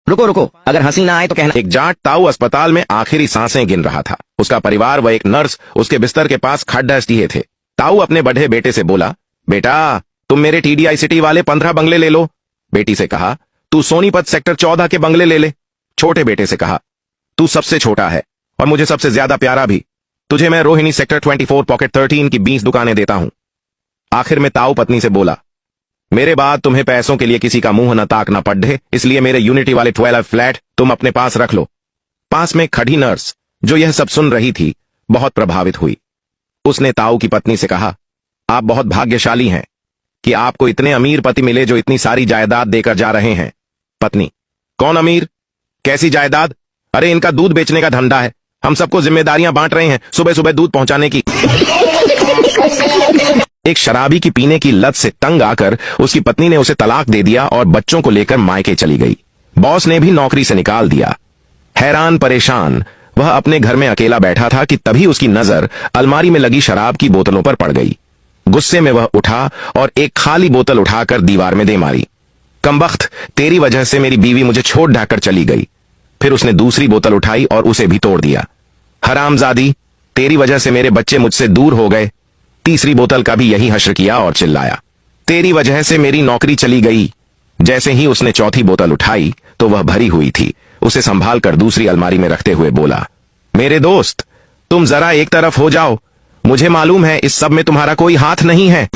रुको रुको, अगर हंसी ना आए तो कहना। एक जाट ताऊ अस्पताल में आखिरी सांसें गिन रहा था। उसका परिवार व एक नर्स उसके बिस्तर के पास खड्डा दिए थे। ताऊ अपने बढ़े बेटे से बोला, बेटा तुम मेरे TDI सिटी वाले 15 बंगले ले लो। बेटी से कहा, तू सोनीपत सेक्टर 14 के बंगले ले ले। छोटे बेटे से कहा, तू सबसे छोटा है और मुझे सबसे ज्यादा प्यारा भी, तुझे मैं रोहिणी सेक्टर 24 पॉकेट 13 की 20 दुकानें देता हूं। आखिर में ताऊ पत्नी से बोला, मेरे बाद तुम्हें पैसों के लिए किसी का मुंह न ताकना पड़े, इसलिए मेरे यूनिटी वाले 12 फ्लैट तुम अपने पास रख लो। पास में खड़ी नर्स जो यह सब सुन रही थी बहुत प्रभावित हुई। उसने ताऊ की पत्नी से कहा, आप बहुत भाग्यशाली हैं कि आपको इतने अमीर पति मिले जो इतनी सारी जायदाद देकर जा रहे हैं। पत्नी, कौन अमीर, कैसी जायदाद? अरे इनका दूध बेचने का धंधा है, हम सबको जिम्मेदारियां बांट रहे हैं, सुबह सुबह दूध पहुंचाने की। एक शराबी की पीने की लत से तंग आकर उसकी पत्नी ने उसे तलाक दे दिया और बच्चों को लेकर मायके चली गई। बॉस ने भी नौकरी से निकाल दिया। हैरान परेशान वह अपने घर में अकेला बैठा था कि तभी उसकी नजर अलमारी में लगी शराब की बोतलों पर पड़ गई। गुस्से में वह उठा और एक खाली बोतल उठाकर दीवार में दे मारी। कमबख्त, तेरी वजह से मेरी बीवी मुझे छोड़ ढाकर चली गई। फिर उसने दूसरी बोतल उठाई और उसे भी तोड़ दिया। हरामजादी, तेरी वजह से मेरे बच्चे मुझसे दूर हो गए। तीसरी बोतल का भी यही हश्र किया और चिल्लाया, तेरी वजह से मेरी नौकरी चली गई। जैसे ही उसने चौथी बोतल उठाई तो वह भरी हुई थी। उसे संभाल कर दूसरी अलमारी में रखते हुए बोला, मेरे दोस्त तुम जरा एक तरफ हो जाओ, मुझे मालूम है इस सब में तुम्हारा कोई हाथ नहीं है।